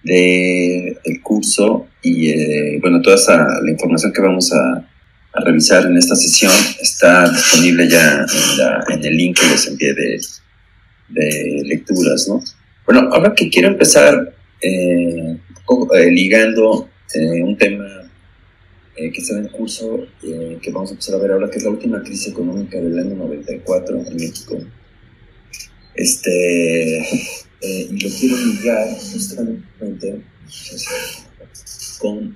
del curso y bueno, toda la información que vamos a revisar en esta sesión está disponible ya en el link que les envié de lecturas, ¿no? Bueno, ahora que quiero empezar ligando un tema que está en el curso que vamos a empezar a ver ahora, que es la última crisis económica del año 94 en México. Y lo quiero ligar justamente con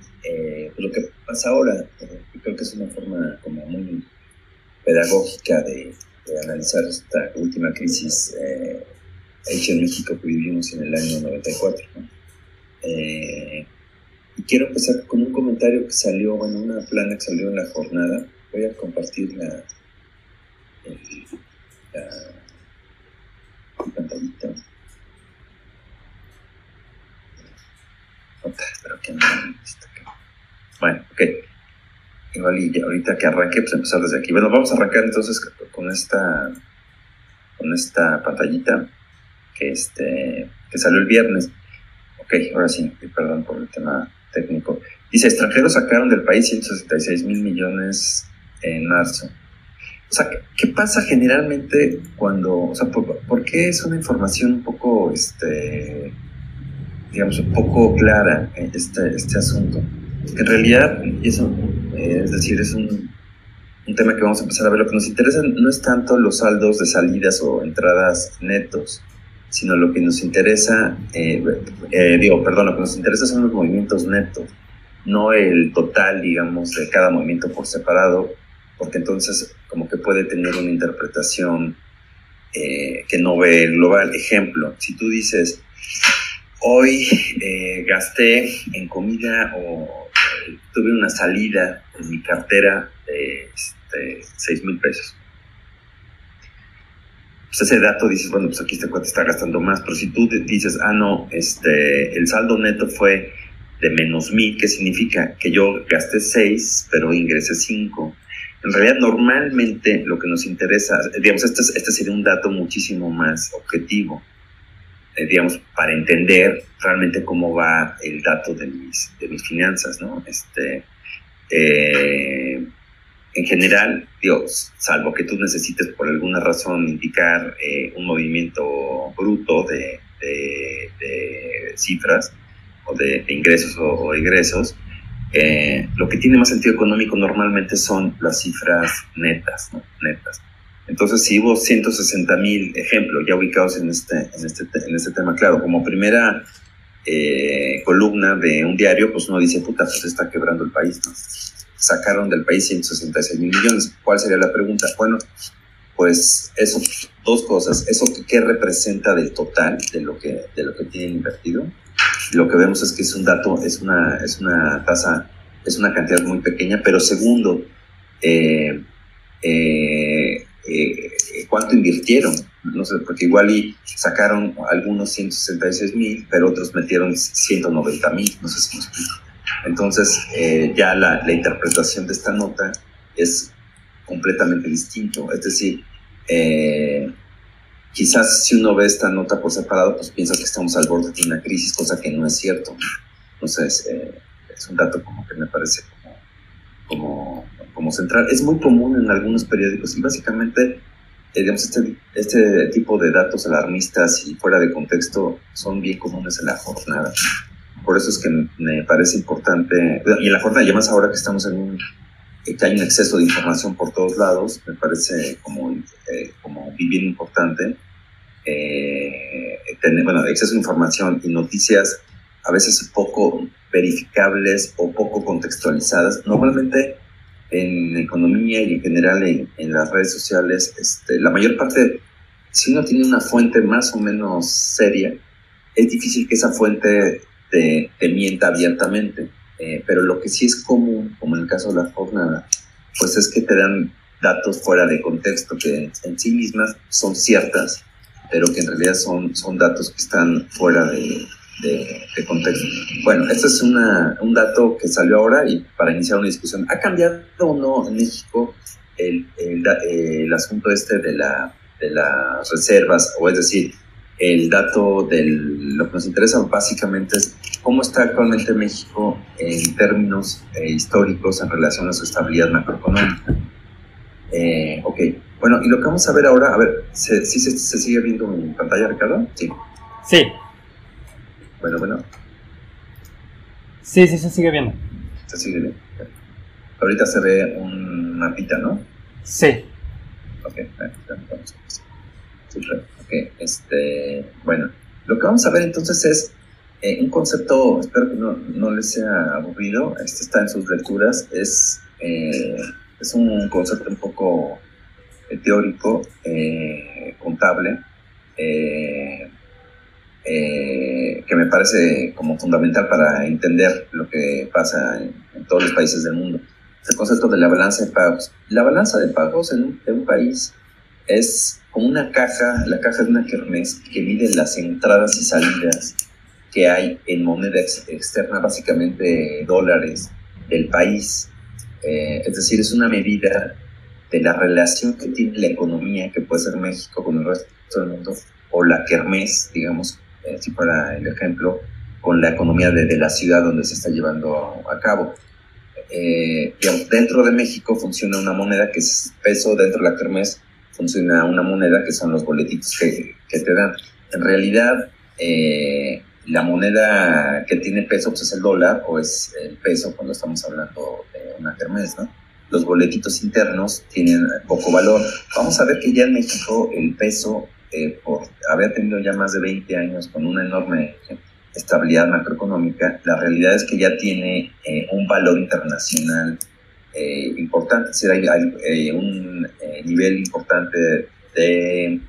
lo que pasa ahora. Creo que es una forma como muy pedagógica de analizar esta última crisis hecha en México que vivimos en el año 94, ¿no? Y quiero empezar con un comentario que salió, bueno, una plana que salió en la jornada. Voy a compartir la pantallita. Pero que no. Bueno, ok. Igual y ahorita que arranque, pues empezar desde aquí. Bueno, vamos a arrancar entonces con esta pantallita que salió el viernes. Ok, ahora sí, perdón por el tema técnico. Dice, extranjeros sacaron del país 166 mil millones en marzo. O sea, ¿qué pasa generalmente cuando, o sea, por qué es una información un poco, digamos, un poco clara este asunto? En realidad, eso, es decir, es un tema que vamos a empezar a ver. Lo que nos interesa no es tanto los saldos de salidas o entradas netos, sino lo que nos interesa, lo que nos interesa son los movimientos netos, no el total, digamos, de cada movimiento por separado, porque entonces como que puede tener una interpretación que no ve el global. Ejemplo, si tú dices, hoy gasté en comida o tuve una salida en mi cartera de 6,000 pesos. Pues ese dato dices, bueno, pues aquí este cuate está gastando más, pero si tú dices, no, el saldo neto fue de menos 1,000, ¿qué significa? Que yo gasté 6, pero ingresé 5. En realidad, normalmente lo que nos interesa, digamos, este sería un dato muchísimo más objetivo, digamos, para entender realmente cómo va el dato de mis finanzas, ¿no? En general, Dios, salvo que tú necesites por alguna razón indicar un movimiento bruto de cifras o de ingresos o egresos, lo que tiene más sentido económico normalmente son las cifras netas, ¿no? Netas. Entonces, si hubo 160,000 ejemplos ya ubicados en este tema, claro, como primera columna de un diario, pues uno dice, puta, pues está quebrando el país, ¿no? Sacaron del país 166 mil millones. ¿Cuál sería la pregunta? Bueno, pues eso, dos cosas. Eso ¿qué representa del total de lo que tienen invertido? Lo que vemos es que es un dato, es una tasa, es una cantidad muy pequeña, pero segundo, ¿cuánto invirtieron? No sé, porque igual y sacaron algunos 166 mil, pero otros metieron 190 mil, no sé si me explico. Entonces, ya la interpretación de esta nota es completamente distinto. Es decir, quizás si uno ve esta nota por separado, pues piensa que estamos al borde de una crisis, cosa que no es cierto. Entonces, es un dato como que me parece como central. Es muy común en algunos periódicos y básicamente, digamos, este tipo de datos alarmistas y fuera de contexto son bien comunes en la jornada. Por eso es que me parece importante, y en la jornada, y además ahora que estamos que hay un exceso de información por todos lados, me parece como bien importante tener, exceso de información y noticias a veces poco verificables o poco contextualizadas. Normalmente en economía y en general en las redes sociales, la mayor parte, si uno tiene una fuente más o menos seria, es difícil que esa fuente te mienta abiertamente, pero lo que sí es común, como en el caso de la jornada, pues es que te dan datos fuera de contexto, que en sí mismas son ciertas, pero que en realidad son datos que están fuera de contexto. Bueno, este es un dato que salió ahora y para iniciar una discusión. ¿Ha cambiado o no en México el asunto de las reservas? O es decir, el dato lo que nos interesa básicamente es cómo está actualmente México en términos históricos en relación a su estabilidad macroeconómica. Ok, bueno, y lo que vamos a ver ahora, a ver, ¿sí se sigue viendo en pantalla, Ricardo? Sí. Sí. Bueno. Sí, se sigue viendo. Se sigue viendo. Ahorita se ve un mapita, ¿no? Sí. Ok, bueno, lo que vamos a ver entonces es un concepto, espero que no les sea aburrido, está en sus lecturas, es un concepto un poco teórico, contable, que me parece como fundamental para entender lo que pasa en todos los países del mundo. El concepto de la balanza de pagos. La balanza de pagos en un país es como una caja, la caja es una kermés que mide las entradas y salidas que hay en moneda externa, básicamente dólares, del país. Es decir, es una medida de la relación que tiene la economía, que puede ser México con el resto del mundo, o la kermés, digamos, si fuera el ejemplo, con la economía de la ciudad donde se está llevando a cabo. Digamos, dentro de México funciona una moneda que es peso, dentro de la kermés funciona una moneda que son los boletitos que te dan. En realidad, la moneda que tiene peso pues es el dólar o es el peso cuando estamos hablando de una kermés, ¿no? Los boletitos internos tienen poco valor. Vamos a ver que ya en México el peso, por haber tenido ya más de 20 años con una enorme estabilidad macroeconómica, la realidad es que ya tiene un valor internacional importante, es decir, hay un nivel importante de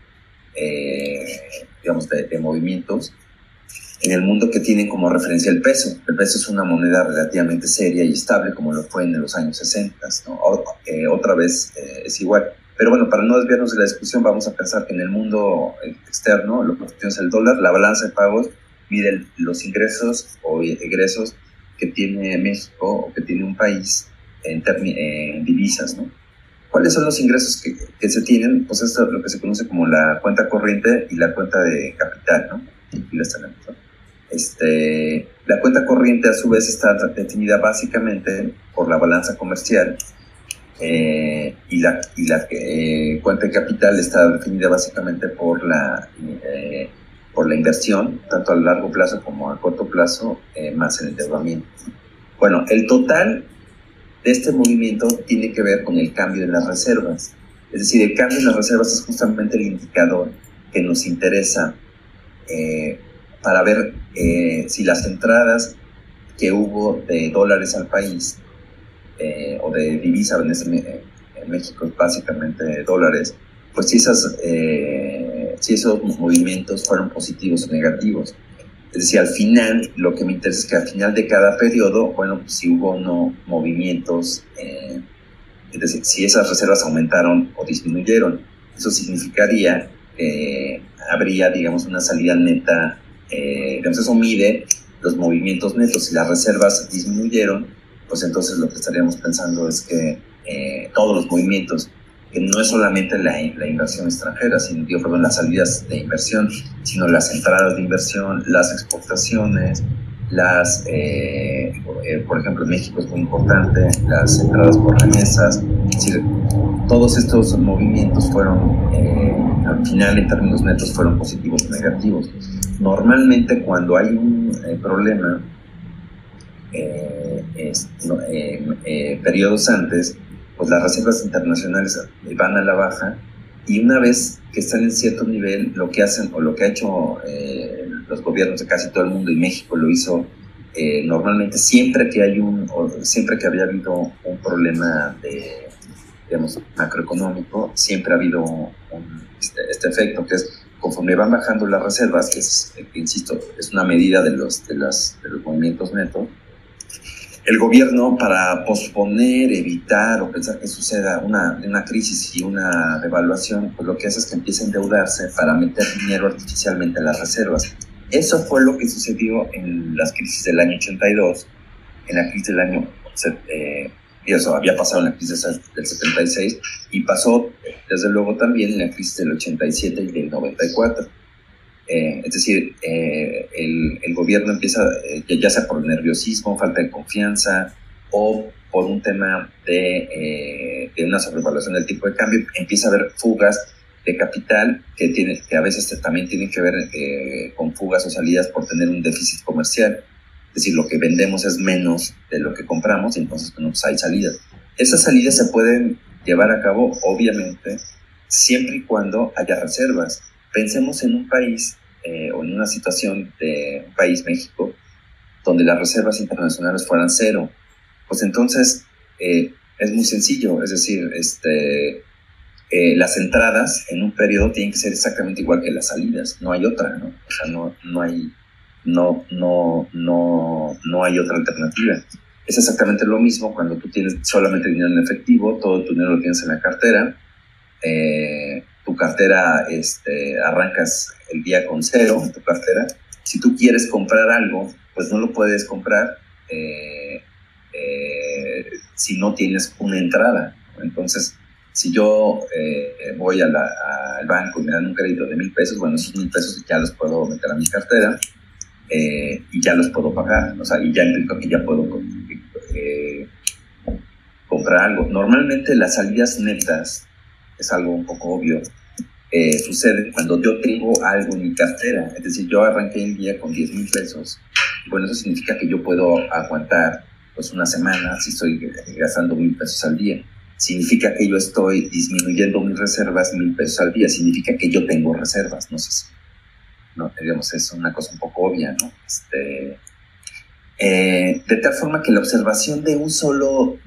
movimientos en el mundo que tienen como referencia el peso. El peso es una moneda relativamente seria y estable, como lo fue en los años 60, ¿no? Otra vez es igual. Pero bueno, para no desviarnos de la discusión, vamos a pensar que en el mundo externo, lo que tiene es el dólar, la balanza de pagos mide los ingresos o egresos que tiene México o que tiene un país en divisas, ¿no? ¿Cuáles son los ingresos que se tienen? Pues esto es lo que se conoce como la cuenta corriente y la cuenta de capital, ¿no? Aquí las tenemos, ¿no? La cuenta corriente a su vez está definida básicamente por la balanza comercial y la cuenta de capital está definida básicamente por la inversión, tanto a largo plazo como a corto plazo, más el endeudamiento. Bueno, el total de este movimiento tiene que ver con el cambio en las reservas. Es decir, el cambio en las reservas es justamente el indicador que nos interesa para ver si las entradas que hubo de dólares al país o de divisa en México, básicamente dólares, pues si esos movimientos fueron positivos o negativos. Es decir, al final, lo que me interesa es que al final de cada periodo, bueno, pues si hubo o no movimientos, es decir, si esas reservas aumentaron o disminuyeron. Eso significaría que habría, digamos, una salida neta. Entonces eso mide los movimientos netos. Si las reservas disminuyeron, pues entonces lo que estaríamos pensando es que todos los movimientos, que no es solamente la inversión extranjera, sino las salidas de inversión, sino las entradas de inversión, las exportaciones, por ejemplo, en México es muy importante, las entradas por remesas. Es decir, todos estos movimientos fueron, al final en términos netos, fueron positivos o negativos. Normalmente cuando hay un problema, periodos antes, pues las reservas internacionales van a la baja y una vez que están en cierto nivel, lo que hacen o lo que ha hecho los gobiernos de casi todo el mundo, y México lo hizo normalmente siempre que había habido un problema macroeconómico, siempre ha habido este efecto que es conforme van bajando las reservas, que es, insisto, es una medida de los movimientos netos. El gobierno, para posponer, evitar o pensar que suceda una crisis y una devaluación, pues lo que hace es que empiece a endeudarse para meter dinero artificialmente en las reservas. Eso fue lo que sucedió en las crisis del año 82, en la crisis del año... y eso había pasado en la crisis del 76 y pasó, desde luego, también en la crisis del 87 y del 94. Es decir, el gobierno empieza, ya sea por nerviosismo, falta de confianza o por un tema de una sobrevaluación del tipo de cambio, empieza a haber fugas de capital que a veces también tienen que ver con fugas o salidas por tener un déficit comercial. Es decir, lo que vendemos es menos de lo que compramos y entonces pues, hay salidas. Esas salidas se pueden llevar a cabo, obviamente, siempre y cuando haya reservas. Pensemos en un país o en una situación de un país, México, donde las reservas internacionales fueran cero. Pues entonces es muy sencillo, es decir, las entradas en un periodo tienen que ser exactamente igual que las salidas, no hay otra, ¿no? O sea, no hay otra alternativa. Es exactamente lo mismo cuando tú tienes solamente dinero en efectivo, todo tu dinero lo tienes en la cartera, tu cartera, arrancas el día con cero en tu cartera. Si tú quieres comprar algo, pues no lo puedes comprar si no tienes una entrada. Entonces, si yo voy al banco y me dan un crédito de 1,000 pesos, bueno, esos 1,000 pesos ya los puedo meter a mi cartera y ya los puedo pagar, o sea, y ya implica que ya puedo comprar algo. Normalmente las salidas netas, es algo un poco obvio, sucede cuando yo tengo algo en mi cartera, es decir, yo arranqué el día con 10,000 pesos, bueno, eso significa que yo puedo aguantar pues una semana si estoy gastando 1,000 pesos al día. Significa que yo estoy disminuyendo mis reservas 1,000 pesos al día, significa que yo tengo reservas, no sé si, no, digamos, es una cosa un poco obvia, ¿no? De tal forma que la observación de un solo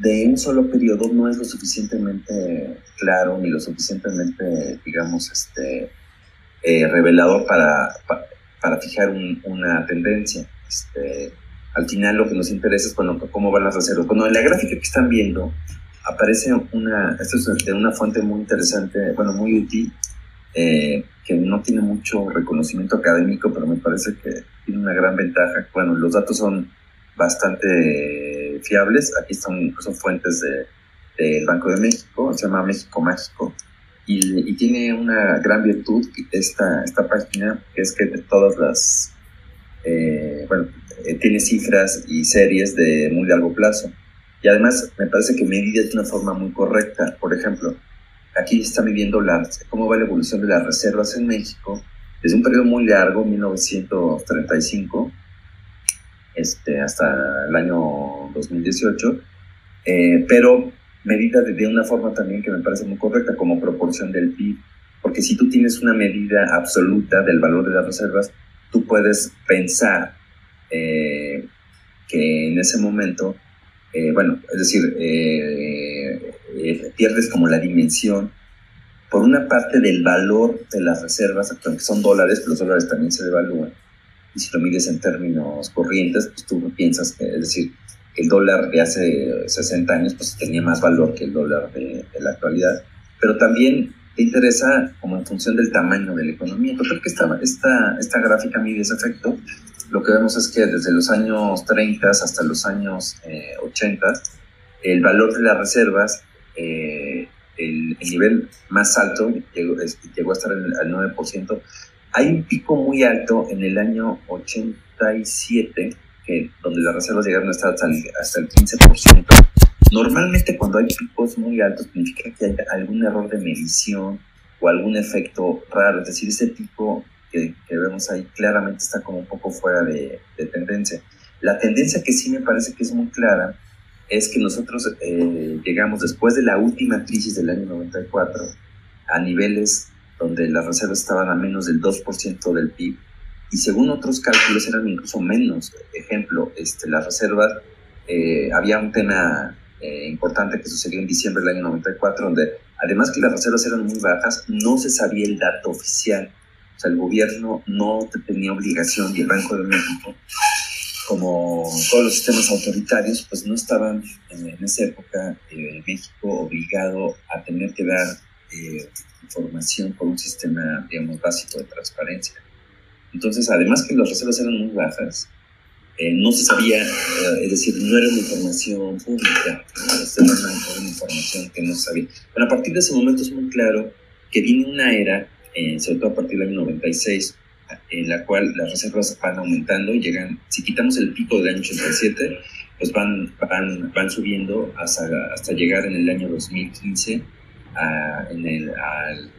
periodo no es lo suficientemente claro ni lo suficientemente, digamos, revelador para fijar una tendencia. Al final lo que nos interesa es cómo van las reservas. Bueno, en la gráfica que están viendo aparece esto es de una fuente muy interesante, bueno, muy útil, que no tiene mucho reconocimiento académico, pero me parece que tiene una gran ventaja. Bueno, los datos son bastante fiables. Aquí son fuentes del Banco de México, se llama México Mágico, y tiene una gran virtud esta página, que es que de todas las tiene cifras y series de muy largo plazo, y además me parece que medida de una forma muy correcta. Por ejemplo, aquí está midiendo cómo va la evolución de las reservas en México desde un periodo muy largo, 1935, hasta el año 2018, pero medida de una forma también que me parece muy correcta, como proporción del PIB, porque si tú tienes una medida absoluta del valor de las reservas, tú puedes pensar que en ese momento, es decir, pierdes como la dimensión, por una parte, del valor de las reservas, aunque son dólares, pero los dólares también se devalúan. Y si lo mides en términos corrientes, pues tú piensas que, es decir, el dólar de hace 60 años pues tenía más valor que el dólar de la actualidad, pero también te interesa como en función del tamaño de la economía. Yo creo que esta gráfica mide ese efecto. Lo que vemos es que desde los años 30 hasta los años 80, el valor de las reservas, el nivel más alto llegó a estar al 9%. Hay un pico muy alto en el año 87, donde las reservas llegaron a estar hasta el 15%. Normalmente cuando hay picos muy altos significa que hay algún error de medición o algún efecto raro. Es decir, ese pico que vemos ahí claramente está como un poco fuera de tendencia. La tendencia que sí me parece que es muy clara es que nosotros llegamos después de la última crisis del año 94 a niveles donde las reservas estaban a menos del 2% del PIB, y según otros cálculos eran incluso menos. Ejemplo, las reservas, había un tema importante que sucedió en diciembre del año 94, donde además que las reservas eran muy bajas, no se sabía el dato oficial. O sea, el gobierno no tenía obligación, y el Banco de México, como todos los sistemas autoritarios, pues no estaban en esa época México obligado a tener que dar información por un sistema, digamos, básico de transparencia. Entonces, además que las reservas eran muy bajas, no se sabía, es decir, no era una información pública, era una información que no se sabía. Bueno, a partir de ese momento es muy claro que viene una era, sobre todo a partir del año 96, en la cual las reservas van aumentando y llegan, si quitamos el pico del año 87, pues van subiendo hasta llegar en el año 2015 al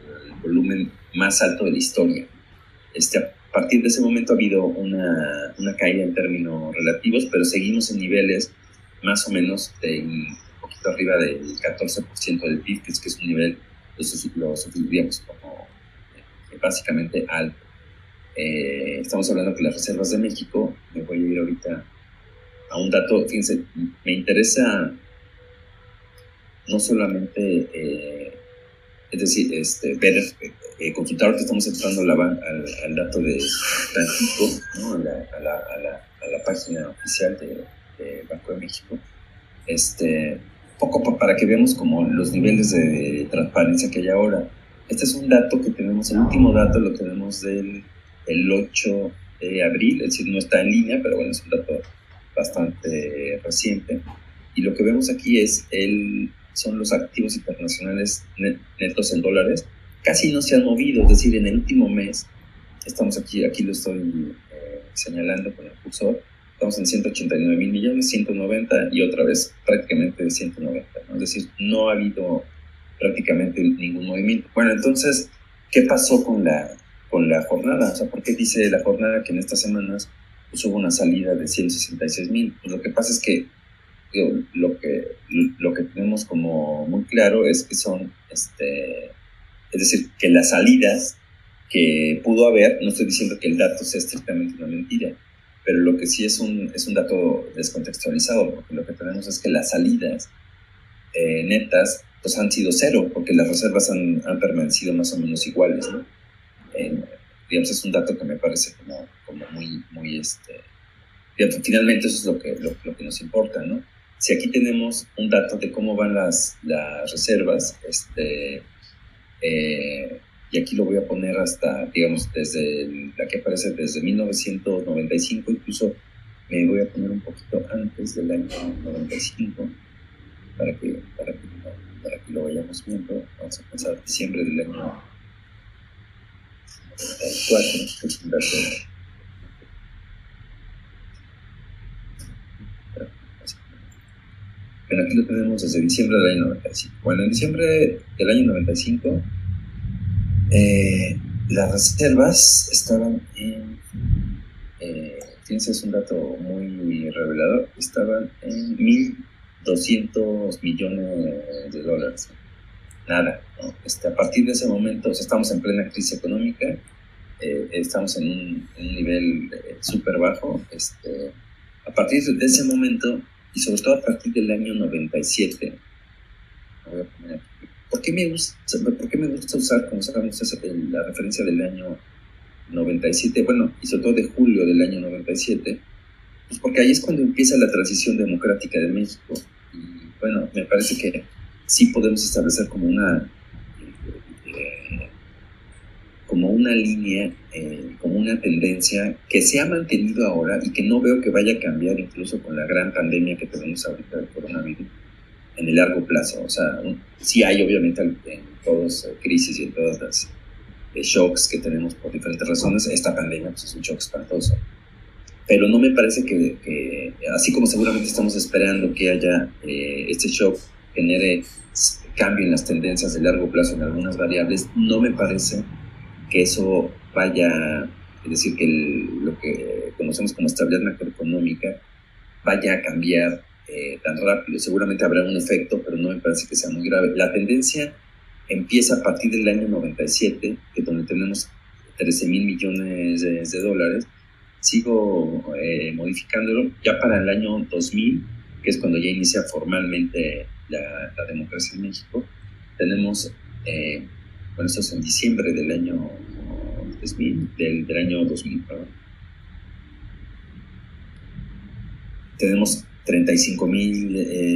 volumen más alto de la historia. A partir de ese momento ha habido una caída en términos relativos, pero seguimos en niveles más o menos de un poquito arriba del 14% del PIB, que es un nivel, digamos, como básicamente alto. Estamos hablando que las reservas de México, me voy a ir ahorita a un dato, fíjense, me interesa no solamente, es decir, ver, consultar, ahorita estamos entrando al dato de Banxico, ¿no? a la página oficial de Banco de México, poco para que veamos como los niveles de transparencia que hay ahora. Este es un dato que tenemos, el último dato lo tenemos del 8 de abril, es decir, no está en línea, pero bueno, es un dato bastante reciente. Y lo que vemos aquí son los activos internacionales netos en dólares. Casi no se han movido, es decir, en el último mes, estamos aquí lo estoy señalando con el cursor, estamos en 189 mil millones, 190 y otra vez prácticamente 190, ¿no? Es decir, no ha habido prácticamente ningún movimiento. Bueno, entonces, ¿qué pasó con la jornada? O sea, ¿por qué dice la jornada que en estas semanas pues, hubo una salida de 166 mil? Pues lo que pasa es que lo que tenemos como muy claro es que son, es decir, que las salidas que pudo haber, no estoy diciendo que el dato sea estrictamente una mentira, pero lo que sí es un dato descontextualizado, porque lo que tenemos es que las salidas netas pues han sido cero, porque las reservas han permanecido más o menos iguales, ¿no? Digamos, es un dato que me parece como muy digamos, finalmente eso es lo que nos importa, ¿no? Si aquí tenemos un dato de cómo van las reservas, y aquí lo voy a poner hasta, digamos, desde la que aparece desde 1995, incluso me voy a poner un poquito antes del año 95, para que lo vayamos viendo. Vamos a pensar diciembre del año 94, que es un dato. Bueno, aquí lo tenemos desde diciembre del año 95. Bueno, en diciembre del año 95, las reservas estaban en, fíjense, es un dato muy revelador, estaban en 1.200 millones de dólares. Nada, ¿no? A partir de ese momento, o sea, estamos en plena crisis económica, estamos en un nivel súper bajo. A partir de ese momento, y sobre todo a partir del año 97, voy a poner aquí. ¿Por qué me gusta usar, como sabemos, la referencia del año 97? Bueno, y sobre todo de julio del año 97, pues porque ahí es cuando empieza la transición democrática de México. Y bueno, me parece que sí podemos establecer como una línea, como una tendencia que se ha mantenido ahora y que no veo que vaya a cambiar incluso con la gran pandemia que tenemos ahorita del coronavirus en el largo plazo. O sea, sí hay obviamente en todas crisis y en todas las shocks que tenemos por diferentes razones. Esta pandemia pues, es un shock espantoso. Pero no me parece que así como seguramente estamos esperando que haya este shock genere cambio en las tendencias de largo plazo en algunas variables, no me parece que eso vaya, es decir, que lo que conocemos como estabilidad macroeconómica vaya a cambiar tan rápido. Seguramente habrá un efecto, pero no me parece que sea muy grave. La tendencia empieza a partir del año 97, que es donde tenemos 13 mil millones de dólares. Sigo modificándolo ya para el año 2000, que es cuando ya inicia formalmente la democracia en México. Tenemos, bueno, esto es en diciembre del año 2000, del año 2000, perdón. Tenemos 35 mil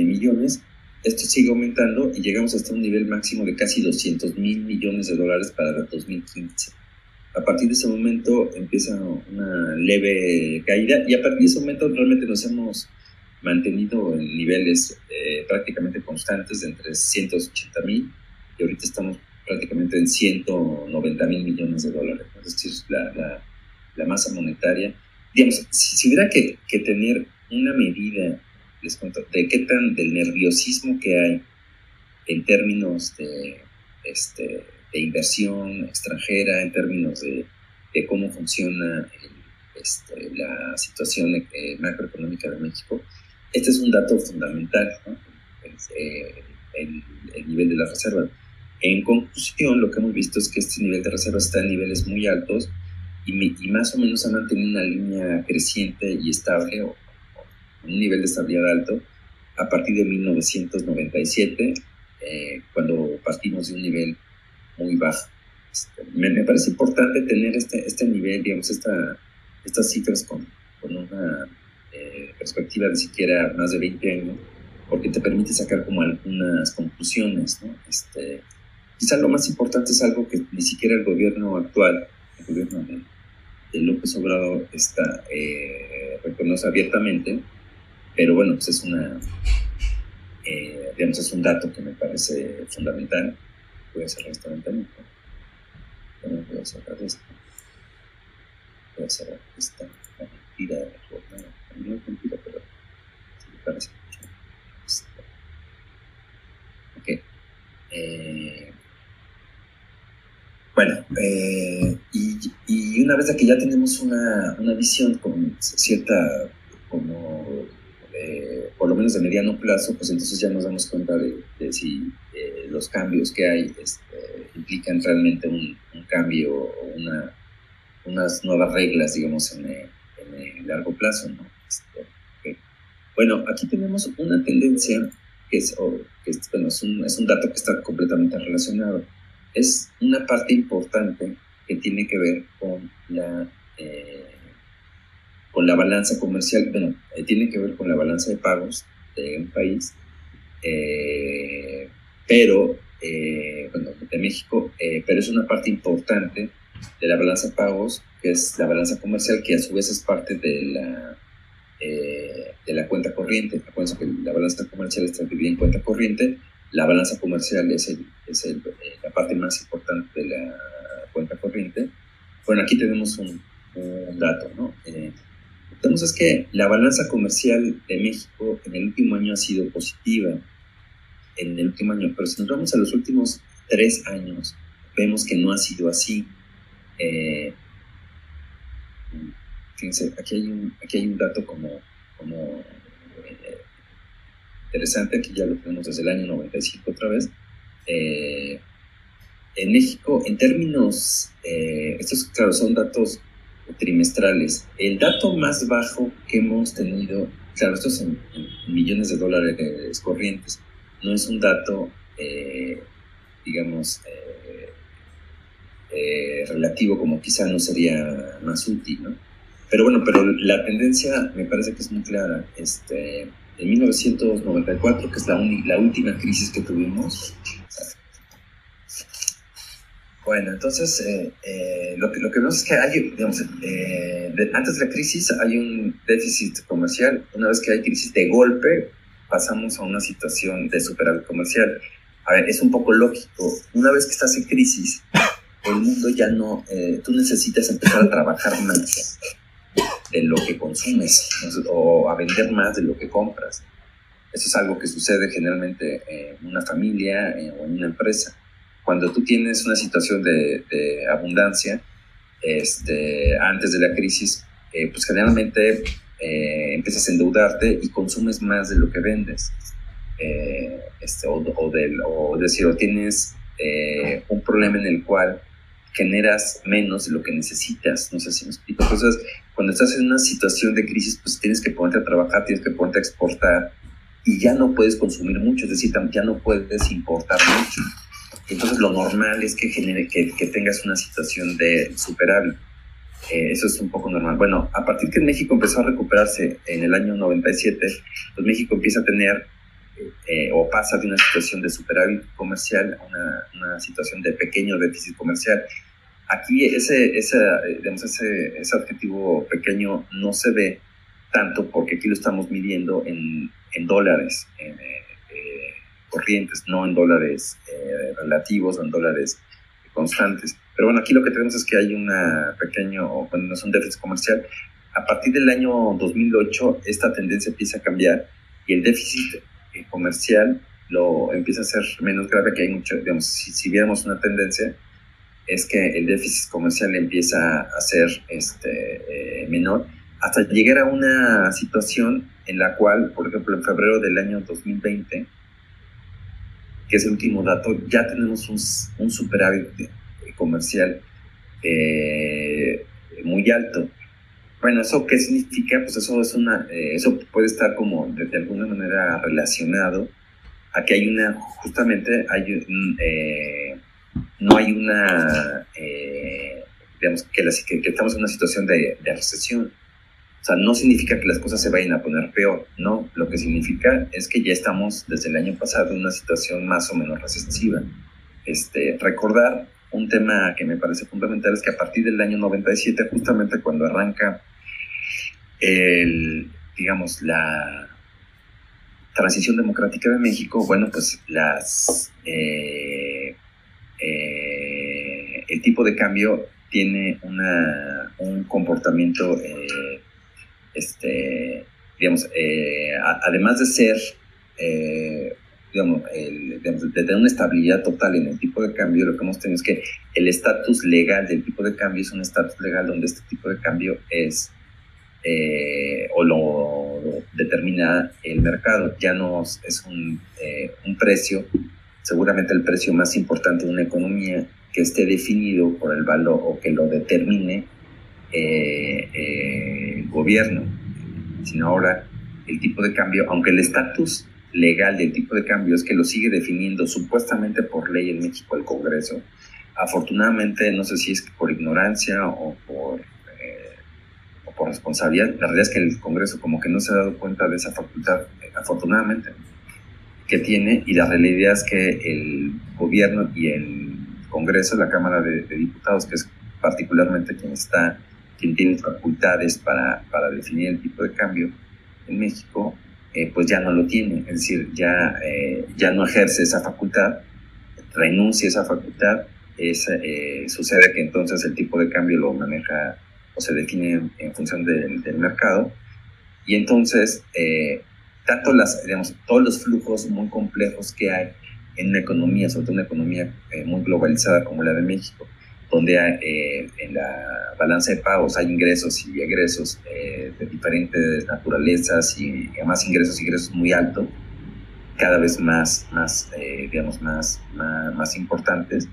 millones. Esto sigue aumentando y llegamos hasta un nivel máximo de casi 200 mil millones de dólares para el 2015. A partir de ese momento empieza una leve caída y a partir de ese momento realmente nos hemos mantenido en niveles prácticamente constantes de entre 180 mil y ahorita estamos prácticamente en 190 mil millones de dólares. Es decir, la masa monetaria. Digamos, si hubiera que tener una medida, les cuento, de qué tan del nerviosismo que hay en términos de inversión extranjera, en términos de cómo funciona la situación macroeconómica de México, este es un dato fundamental, ¿no? El nivel de las reservas. En conclusión, lo que hemos visto es que este nivel de reservas está en niveles muy altos y más o menos ha mantenido una línea creciente y estable, o un nivel de estabilidad alto, a partir de 1997, cuando partimos de un nivel muy bajo. Me parece importante tener este nivel, digamos, estas cifras con una perspectiva de siquiera más de 20 años, porque te permite sacar como algunas conclusiones, ¿no? Quizá lo más importante es algo que ni siquiera el gobierno actual, el gobierno de López Obrador, reconoce abiertamente, pero bueno, pues es digamos, es un dato que me parece fundamental. Voy a cerrar esta ventana. Voy a cerrar esto. Voy a cerrar esta mentira de la jornada. No es mentira, pero sí me parece mucho. Ok. Bueno, y una vez que ya tenemos una visión con cierta, como por lo menos de mediano plazo, pues entonces ya nos damos cuenta de si los cambios que hay implican realmente un cambio o unas nuevas reglas, digamos, en el largo plazo, ¿no? Okay. Bueno, aquí tenemos una tendencia que es un dato que está completamente relacionado. Es una parte importante que tiene que ver con la balanza comercial. Bueno, tiene que ver con la balanza de pagos de un país, pero, bueno, de México, pero es una parte importante de la balanza de pagos, que es la balanza comercial, que a su vez es parte de la cuenta corriente. Acuérdense que la balanza comercial está dividida en cuenta corriente. La balanza comercial es la parte más importante de la cuenta corriente. Bueno, aquí tenemos un dato, ¿no? Entonces, es que la balanza comercial de México en el último año ha sido positiva, en el último año, pero si nos vamos a los últimos 3 años, vemos que no ha sido así. Fíjense, aquí hay un dato como interesante, aquí ya lo tenemos desde el año 95 otra vez. En México, en términos, estos, claro, son datos trimestrales. El dato más bajo que hemos tenido, claro, esto es en millones de dólares corrientes, no es un dato, digamos, relativo, como quizá no sería más útil, ¿no? Pero bueno, la tendencia me parece que es muy clara. En 1994, que es la última crisis que tuvimos. Bueno, entonces, lo que vemos es que hay, digamos, antes de la crisis hay un déficit comercial. Una vez que hay crisis, de golpe pasamos a una situación de superávit comercial. A ver, es un poco lógico. Una vez que estás en crisis, el mundo ya no, tú necesitas empezar a trabajar más de lo que consumes, o a vender más de lo que compras. Eso es algo que sucede generalmente en una familia o en una empresa. Cuando tú tienes una situación de abundancia, antes de la crisis, pues generalmente empiezas a endeudarte y consumes más de lo que vendes. O tienes un problema en el cual generas menos de lo que necesitas. No sé si me explico. Entonces, cuando estás en una situación de crisis, pues tienes que ponerte a trabajar, tienes que ponerte a exportar, y ya no puedes consumir mucho, es decir, ya no puedes importar mucho. Entonces, lo normal es que tengas una situación de superávit. Eso es un poco normal. Bueno, a partir que México empezó a recuperarse en el año 97, pues México empieza a tener o pasa de una situación de superávit comercial a una situación de pequeño déficit comercial. Aquí ese objetivo pequeño no se ve tanto, porque aquí lo estamos midiendo en dólares corrientes, no en dólares relativos o en dólares constantes. Pero bueno, aquí lo que tenemos es que hay no es un déficit comercial. A partir del año 2008, esta tendencia empieza a cambiar y el déficit comercial lo empieza a ser menos grave, que hay mucho, digamos, si viéramos una tendencia, es que el déficit comercial empieza a ser menor, hasta llegar a una situación en la cual, por ejemplo, en febrero del año 2020, que es el último dato, ya tenemos un superávit comercial muy alto. Bueno, ¿eso qué significa? Pues eso puede estar como de alguna manera relacionado a que no hay digamos, que estamos en una situación de recesión. O sea, no significa que las cosas se vayan a poner peor, no. Lo que significa es que ya estamos desde el año pasado en una situación más o menos recesiva. Recordar un tema que me parece fundamental es que a partir del año 97, justamente cuando arranca digamos, la transición democrática de México, bueno, pues el tipo de cambio tiene un comportamiento, digamos, además de ser, digamos, de tener una estabilidad total en el tipo de cambio, lo que hemos tenido es que el estatus legal del tipo de cambio es un estatus legal donde este tipo de cambio es, o lo determina el mercado, ya no es un precio, seguramente el precio más importante de una economía que esté definido por el valor o que lo determine el gobierno, sino ahora el tipo de cambio, aunque el estatus legal del tipo de cambio es que lo sigue definiendo supuestamente por ley en México el Congreso, afortunadamente, no sé si es por ignorancia o por responsabilidad, la realidad es que el Congreso como que no se ha dado cuenta de esa facultad, afortunadamente, que tiene, y la realidad es que el gobierno y el Congreso, la Cámara de Diputados, que es particularmente quien tiene facultades para definir el tipo de cambio en México, pues ya no lo tiene, es decir, ya no ejerce esa facultad, renuncia a esa facultad, sucede que entonces el tipo de cambio lo maneja o se define en función del mercado, y entonces digamos, todos los flujos muy complejos que hay en una economía, sobre todo una economía muy globalizada como la de México, donde en la balanza de pagos hay ingresos y egresos de diferentes naturalezas, y además ingresos muy altos, cada vez más importantes.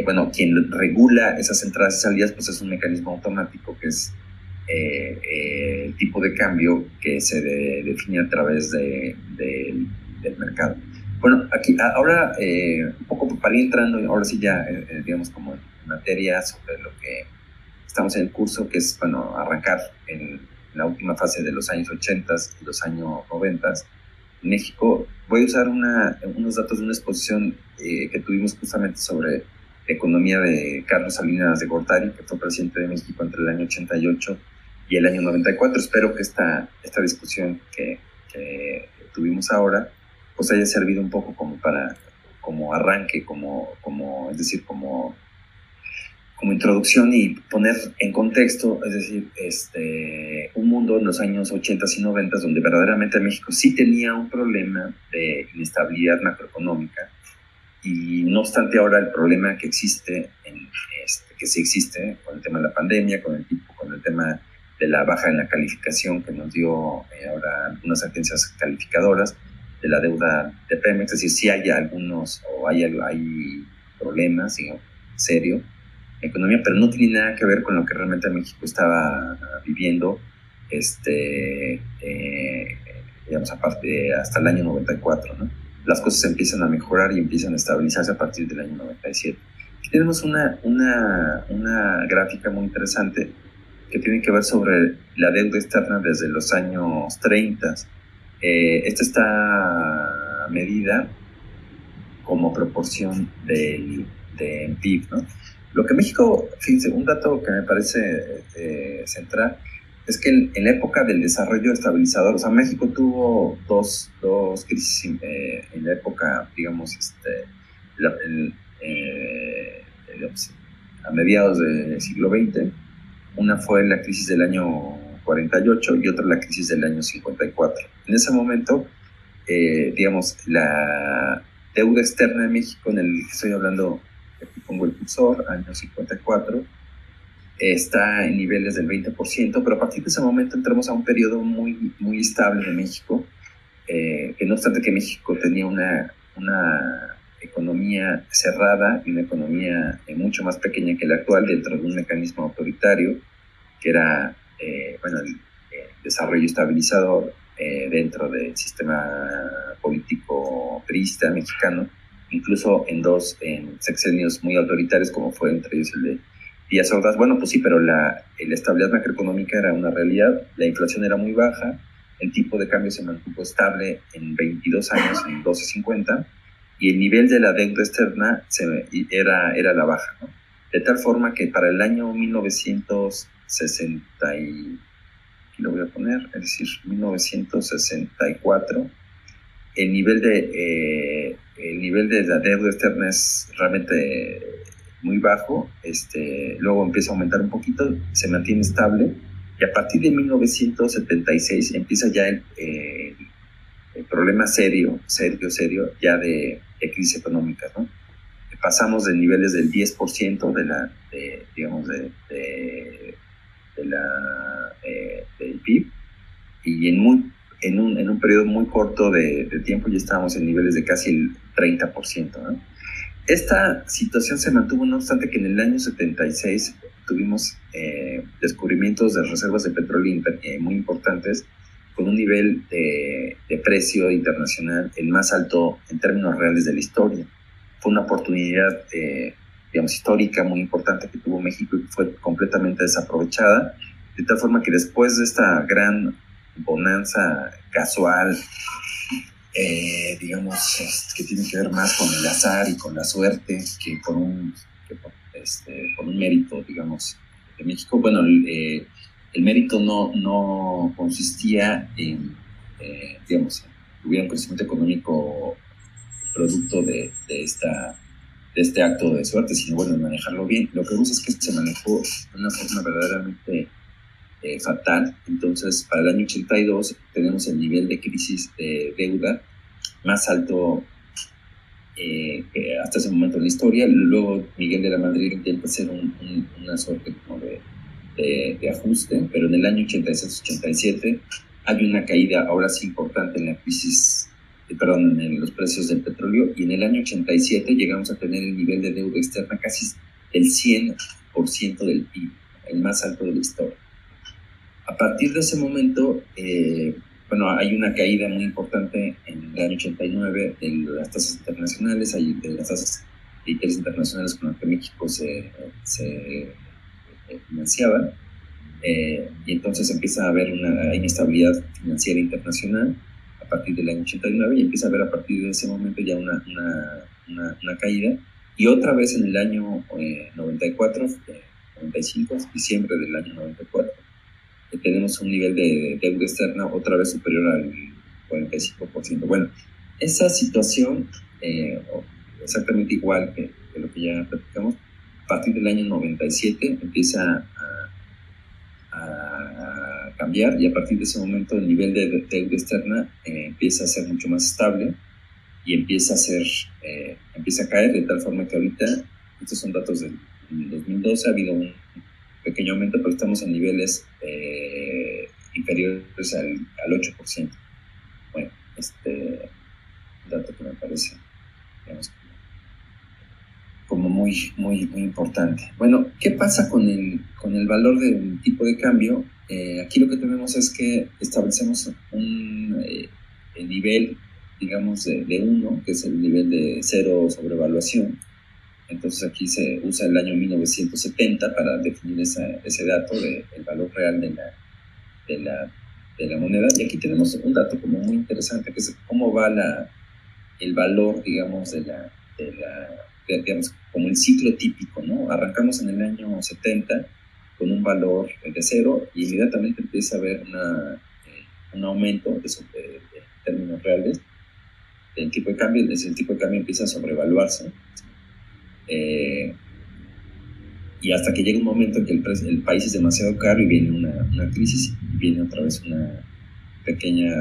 Bueno, quien regula esas entradas y salidas pues es un mecanismo automático que es el tipo de cambio que se define a través del mercado. Bueno, aquí ahora un poco para ir entrando, ahora sí ya digamos como en materia sobre lo que estamos en el curso, que es, bueno, arrancar en la última fase de los años 80 y los años 90 en México. Voy a usar unos datos de una exposición que tuvimos justamente sobre economía de Carlos Salinas de Gortari, que fue presidente de México entre el año 88 y el año 94. Espero que esta discusión que tuvimos ahora pues haya servido un poco como arranque, es decir, como introducción y poner en contexto, es decir, un mundo en los años 80 y 90 donde verdaderamente México sí tenía un problema de inestabilidad macroeconómica, y no obstante ahora el problema que existe, que sí existe con el tema de la pandemia, con el tema de la baja en la calificación que nos dio ahora algunas agencias calificadoras de la deuda de Pemex, es decir, sí hay hay problemas, digamos, serios economía, pero no tiene nada que ver con lo que realmente México estaba viviendo, digamos, aparte hasta el año 94, ¿no? Las cosas empiezan a mejorar y empiezan a estabilizarse a partir del año 97. Aquí tenemos una gráfica muy interesante que tiene que ver sobre la deuda externa desde los años 30. Esta está medida como proporción del PIB, ¿no? Lo que México, fíjense, un dato que me parece central, es que en la época del desarrollo estabilizador, o sea, México tuvo dos crisis en la época, digamos, a mediados del siglo XX. Una fue la crisis del año 48 y otra la crisis del año 54. En ese momento, digamos, la deuda externa de México, en el que estoy hablando, aquí pongo el cursor, año 54, está en niveles del 20%, pero a partir de ese momento entramos a un periodo muy, muy estable de México, que no obstante que México tenía una economía cerrada y una economía mucho más pequeña que la actual dentro de un mecanismo autoritario, que era el desarrollo estabilizador dentro del sistema político priista mexicano, incluso en sexenios muy autoritarios como fue entre ellos el de Díaz Ordaz. Bueno, pues sí, pero la estabilidad macroeconómica era una realidad, la inflación era muy baja, el tipo de cambio se mantuvo estable en 22 años, en 12.50, y el nivel de la deuda externa era la baja, ¿no? De tal forma que para el año 1960, aquí lo voy a poner, es decir, 1964, el nivel de la deuda externa es realmente muy bajo, luego empieza a aumentar un poquito, se mantiene estable, y a partir de 1976 empieza ya el problema serio ya de crisis económica, ¿no? Pasamos de niveles del 10% del PIB, y en un periodo muy corto de tiempo ya estábamos en niveles de casi el 30%, ¿no? Esta situación se mantuvo, no obstante que en el año 76 tuvimos descubrimientos de reservas de petróleo muy importantes, con un nivel de precio internacional el más alto en términos reales de la historia. Fue una oportunidad, histórica muy importante que tuvo México y que fue completamente desaprovechada, de tal forma que después de esta gran bonanza casual, que tiene que ver más con el azar y con la suerte que por un mérito, digamos, de México. Bueno, el mérito no consistía en, hubiera un crecimiento económico producto de este acto de suerte, sino bueno, en manejarlo bien. Lo que vemos es que se manejó de una forma verdaderamente fatal. Entonces, para el año 82 tenemos el nivel de crisis de deuda más alto hasta ese momento en la historia. Luego Miguel de la Madrid intenta hacer una suerte como de ajuste, pero en el año 86-87 hay una caída ahora sí importante en la crisis, en los precios del petróleo, y en el año 87 llegamos a tener el nivel de deuda externa casi el 100% del PIB, el más alto de la historia. A partir de ese momento, hay una caída muy importante en el año 89 de las tasas internacionales, de las tasas de interés internacionales con las que México se financiaba, y entonces empieza a haber una inestabilidad financiera internacional a partir del año 89, y empieza a haber a partir de ese momento ya una caída, y otra vez en el año 94, 95, diciembre del año 94, tenemos un nivel de deuda externa otra vez superior al 45%. Bueno, esa situación, exactamente igual que lo que ya platicamos, a partir del año 97 empieza a cambiar, y a partir de ese momento el nivel de deuda externa empieza a ser mucho más estable y empieza a caer, de tal forma que ahorita, estos son datos del 2012, ha habido un pequeño aumento, pero estamos en niveles inferiores al 8%. Bueno, un dato que me parece, digamos, como muy, muy, muy importante. Bueno, ¿qué pasa con el valor del tipo de cambio? Aquí lo que tenemos es que establecemos el nivel, digamos, de 1, que es el nivel de cero sobrevaluación. Entonces aquí se usa el año 1970 para definir ese dato del valor real de la moneda. Y aquí tenemos un dato como muy interesante, que es cómo va el valor, digamos, digamos, como el ciclo típico, ¿no? Arrancamos en el año 70 con un valor de 0, y inmediatamente empieza a haber un aumento de términos reales del tipo de cambio. Desde el tipo de cambio empieza a sobrevaluarse. y hasta que llega un momento en que el país es demasiado caro y viene una crisis, y viene otra vez una pequeña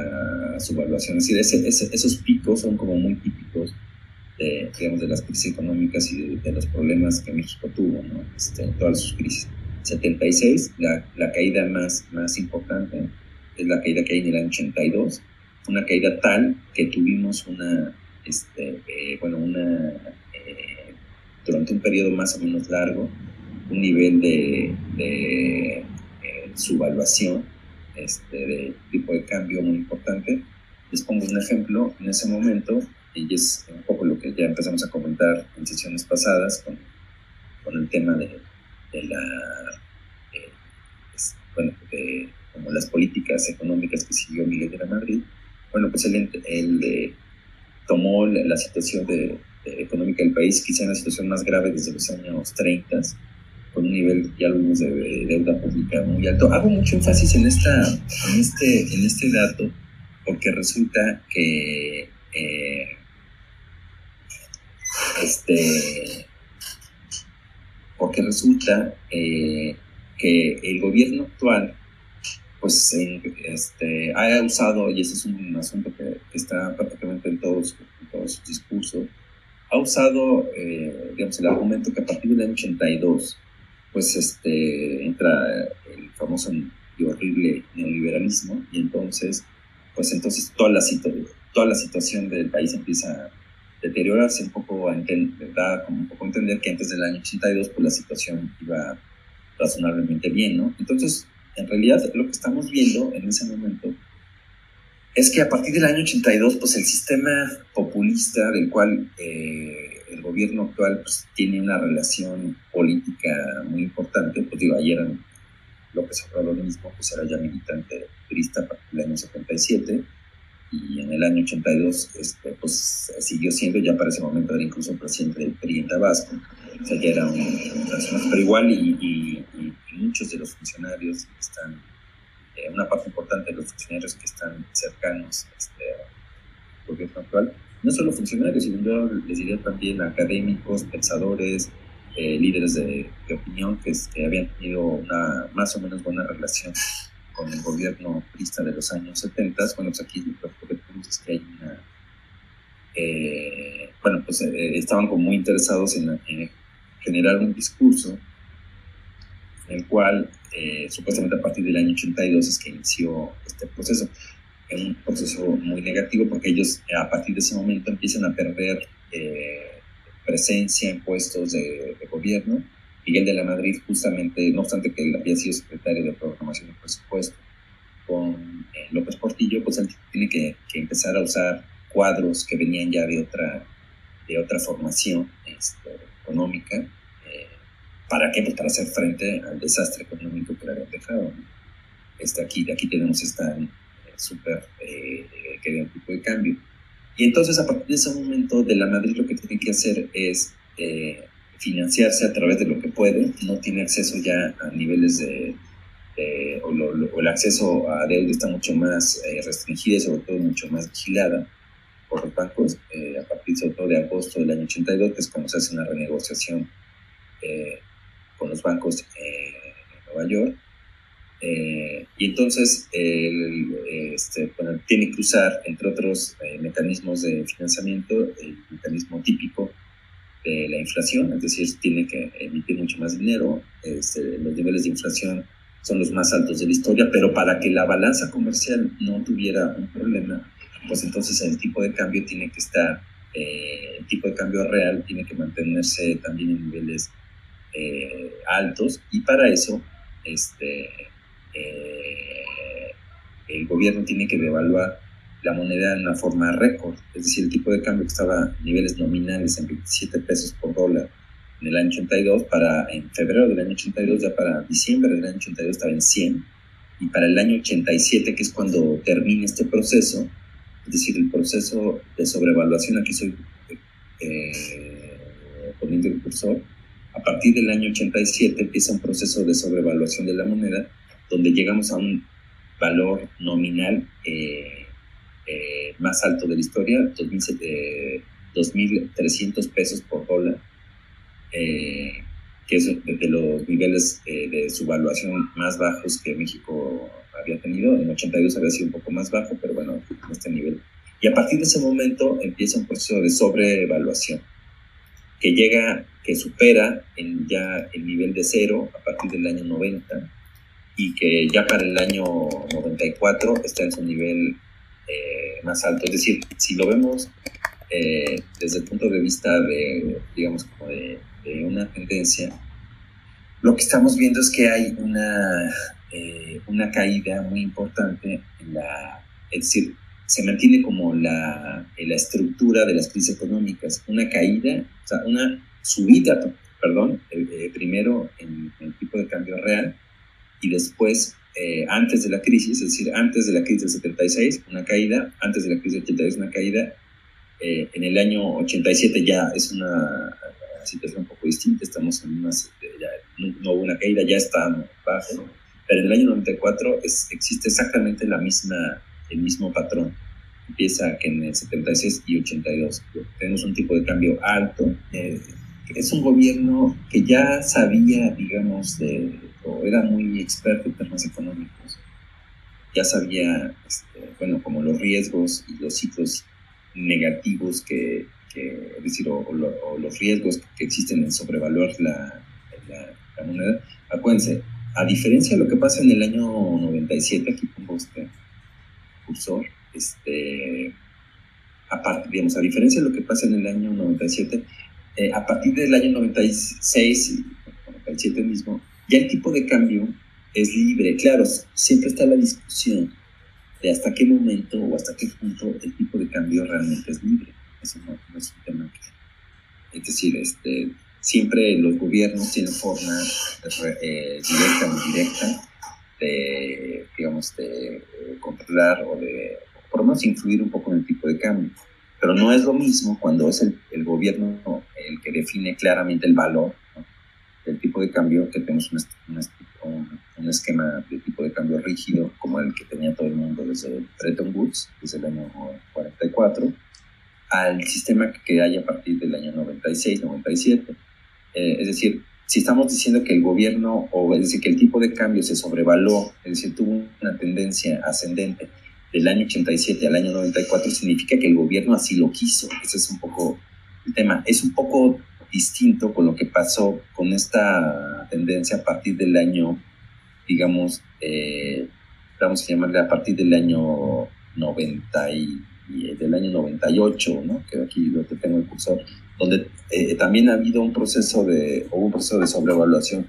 subvaluación. Así de esos picos son como muy típicos digamos, de las crisis económicas y de los problemas que México tuvo, ¿no? En todas sus crisis. 76, la caída más importante es la caída que hay en el año 82, una caída tal que tuvimos durante un periodo más o menos largo, un nivel de subvaluación, de tipo de cambio muy importante. Les pongo un ejemplo. En ese momento, y es un poco lo que ya empezamos a comentar en sesiones pasadas con el tema de como las políticas económicas que siguió Miguel de la Madrid. Bueno, pues él tomó la situación económica del país, quizá en la situación más grave desde los años 30, con un nivel, ya lo vimos, de deuda pública muy alto. Hago mucho énfasis en este dato porque resulta que que el gobierno actual pues ha usado, y ese es un asunto que está prácticamente en todos sus discursos, ha usado, digamos, el argumento que a partir del año 82, pues entra el famoso y horrible neoliberalismo, y entonces toda la situación del país empieza a deteriorarse un poco, da como un poco a entender que antes del año 82 pues la situación iba razonablemente bien, ¿no? Entonces, en realidad, lo que estamos viendo en ese momento es que a partir del año 82, pues el sistema populista del cual el gobierno actual pues, tiene una relación política muy importante, pues digo, ayer López Obrador mismo pues era ya militante priista a partir del año 77, y en el año 82 pues siguió siendo, ya para ese momento era incluso presidente del PRI en Tabasco, o sea, ya era un personaje, pero igual y muchos de los funcionarios están, una parte importante de los funcionarios que están cercanos al gobierno actual, no solo funcionarios, sino yo les diría también académicos, pensadores, líderes de opinión que habían tenido una más o menos buena relación con el gobierno priista de los años 70. Bueno, pues aquí lo que tenemos es que hay estaban como muy interesados en generar un discurso en el cual supuestamente a partir del año 82 es que inició este proceso. Es un proceso muy negativo porque ellos a partir de ese momento empiezan a perder presencia en puestos de gobierno. Miguel de la Madrid, justamente, no obstante que él había sido secretario de Programación y Presupuesto con López Portillo, pues él tiene que empezar a usar cuadros que venían ya de otra formación económica. ¿Para qué? Pues para hacer frente al desastre económico que le habían dejado, ¿no? Aquí tenemos esta súper que un tipo de cambio. Y entonces, a partir de ese momento, de la Madrid lo que tiene que hacer es financiarse a través de lo que puede. No tiene acceso ya a niveles o el acceso a deuda está mucho más restringida y sobre todo mucho más vigilada por los bancos, a partir sobre todo de agosto del año 82, que es cuando se hace una renegociación con los bancos en Nueva York. Y entonces tiene que usar, entre otros mecanismos de financiamiento, el mecanismo típico de la inflación, es decir, tiene que emitir mucho más dinero. Los niveles de inflación son los más altos de la historia, pero para que la balanza comercial no tuviera un problema, pues entonces el tipo de cambio tiene que estar, el tipo de cambio real tiene que mantenerse también en niveles altos, y para eso el gobierno tiene que devaluar la moneda en una forma récord, es decir, el tipo de cambio que estaba a niveles nominales en 27 pesos por dólar en el año 82, en febrero del año 82, ya para diciembre del año 82 estaba en 100, y para el año 87, que es cuando termina este proceso, es decir, el proceso de sobrevaluación, aquí estoy poniendo el cursor, a partir del año 87 empieza un proceso de sobrevaluación de la moneda, donde llegamos a un valor nominal más alto de la historia, 2.300 pesos por dólar, que es de los niveles de su valuación más bajos que México había tenido. En 82 había sido un poco más bajo, pero bueno, en este nivel. Y a partir de ese momento empieza un proceso de sobrevaluación que supera ya el nivel de cero a partir del año 90 y que ya para el año 94 está en su nivel más alto. Es decir, si lo vemos desde el punto de vista de, digamos, como de una tendencia, lo que estamos viendo es que hay una caída muy importante es decir, se mantiene como la estructura de las crisis económicas, una caída, o sea, una subida, perdón, primero en el tipo de cambio real y después antes de la crisis, es decir, antes de la crisis del 76, una caída, antes de la crisis del 82, una caída, en el año 87 ya es una situación un poco distinta, estamos en no hubo una caída, ya está bajo, pero en el año 94 existe exactamente el mismo patrón. Empieza que en el 76 y 82 tenemos un tipo de cambio alto. Es un gobierno que ya sabía, digamos, o era muy experto en temas económicos. Ya sabía, bueno, como los riesgos y los ciclos negativos es decir, o los riesgos que existen en sobrevaluar la moneda. Acuérdense, a diferencia de lo que pasa en el año 97, aquí pongo este cursor, digamos, a diferencia de lo que pasa en el año 97, a partir del año 96 y 97 mismo, ya el tipo de cambio es libre. Claro, siempre está la discusión de hasta qué momento o hasta qué punto el tipo de cambio realmente es libre. Eso no es un tema es decir, siempre los gobiernos tienen forma directa o indirecta de, digamos, de controlar o por lo menos influir un poco en el tipo de cambio. Pero no es lo mismo cuando es el gobierno el que define claramente el valor, ¿no?, del tipo de cambio, que tenemos un esquema de tipo de cambio rígido como el que tenía todo el mundo desde Bretton Woods, desde el año 44, al sistema que hay a partir del año 96, 97. Es decir, si estamos diciendo que el gobierno, es decir, que el tipo de cambio se sobrevaluó, es decir, tuvo una tendencia ascendente del año 87 al año 94, significa que el gobierno así lo quiso. Ese es un poco el tema. Es un poco distinto con lo que pasó con esta tendencia a partir del año, digamos, vamos a llamarle a partir del año 98, ¿no?, que aquí lo que tengo el cursor, donde también ha habido un proceso de sobrevaluación,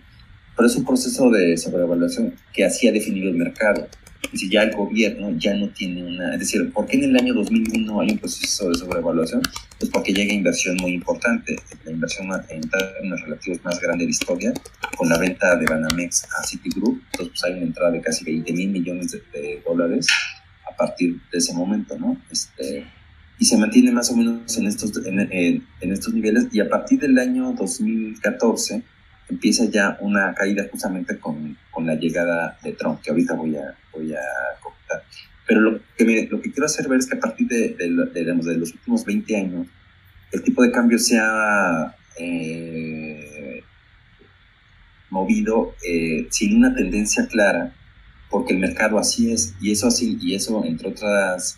pero es un proceso de sobrevaluación que así ha definido el mercado. Es decir, ya el gobierno ya no tiene es decir, ¿por qué en el año 2001 hay un proceso de sobrevaluación? Pues porque llega inversión muy importante, la inversión en términos relativos más grande de la historia, con la venta de Banamex a Citigroup. Entonces, pues hay una entrada de casi 20,000 millones de dólares a partir de ese momento, ¿no? Y se mantiene más o menos en estos niveles, y a partir del año 2014 empieza ya una caída justamente con la llegada de Trump, que ahorita voy a comentar. Pero lo que quiero hacer ver es que a partir de los últimos 20 años, el tipo de cambio se ha movido sin una tendencia clara, porque el mercado así es, y eso entre otras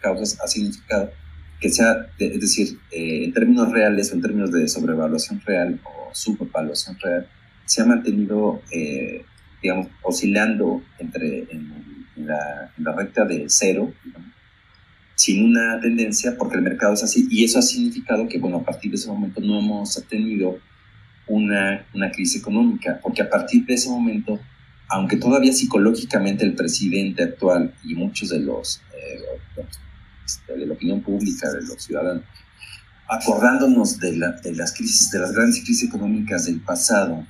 causas ha significado que es decir, en términos reales o en términos de sobrevaluación real o subvaluación real, se ha mantenido, digamos, oscilando en la recta de cero, digamos, sin una tendencia, porque el mercado es así, y eso ha significado que, bueno, a partir de ese momento no hemos tenido una crisis económica, porque a partir de ese momento, aunque todavía psicológicamente el presidente actual y muchos de la opinión pública, de los ciudadanos, acordándonos de las grandes crisis económicas del pasado,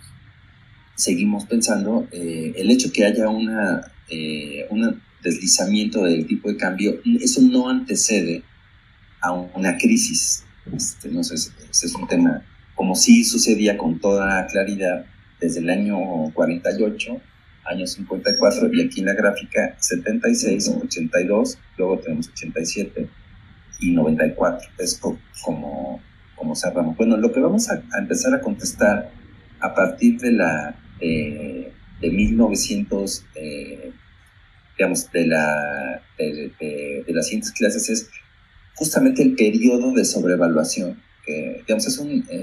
seguimos pensando, el hecho que haya un deslizamiento del tipo de cambio, eso no antecede a una crisis. No sé, ese es un tema, como sí sucedía con toda claridad desde el año 48, año 54, y aquí en la gráfica 76, 82, luego tenemos 87 y 94. Es como cerramos. Bueno, lo que vamos a empezar a contestar a partir de 1900, digamos, de las siguientes clases es justamente el periodo de sobrevaluación. Que, digamos,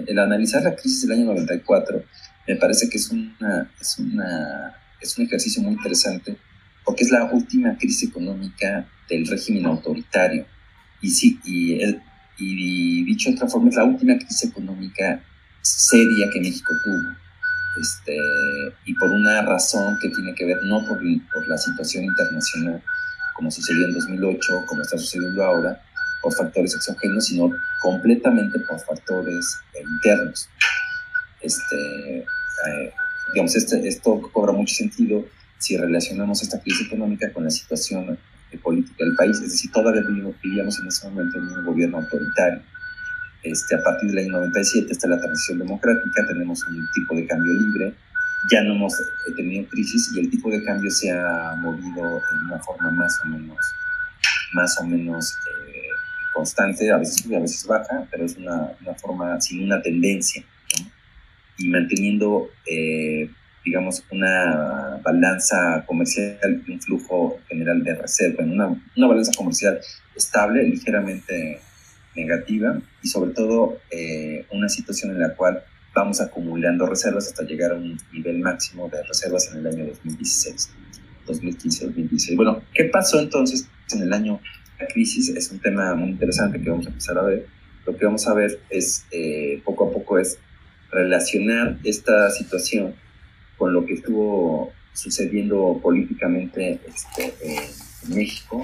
el analizar la crisis del año 94 me parece que es un ejercicio muy interesante porque es la última crisis económica del régimen autoritario. Y dicho de otra forma, es la última crisis económica seria que México tuvo. Y por una razón que tiene que ver no por la situación internacional, como sucedió en 2008, como está sucediendo ahora, por factores exógenos, sino completamente por factores internos. Digamos, esto cobra mucho sentido si relacionamos esta crisis económica con la situación política del país. Es decir, todavía vivíamos en ese momento en un gobierno autoritario. A partir del año 97 está la transición democrática, tenemos un tipo de cambio libre, ya no hemos tenido crisis y el tipo de cambio se ha movido en una forma más o menos constante, a veces sube, a veces baja, pero es una forma sin una tendencia, ¿no? Y manteniendo, digamos, una balanza comercial y un flujo general de reserva, una balanza comercial estable, ligeramente negativa, y sobre todo una situación en la cual vamos acumulando reservas hasta llegar a un nivel máximo de reservas en el año 2015-2016. Bueno, ¿qué pasó entonces en el año de la crisis? Es un tema muy interesante que vamos a empezar a ver. Lo que vamos a ver es, poco a poco, es relacionar esta situación con lo que estuvo sucediendo políticamente en México.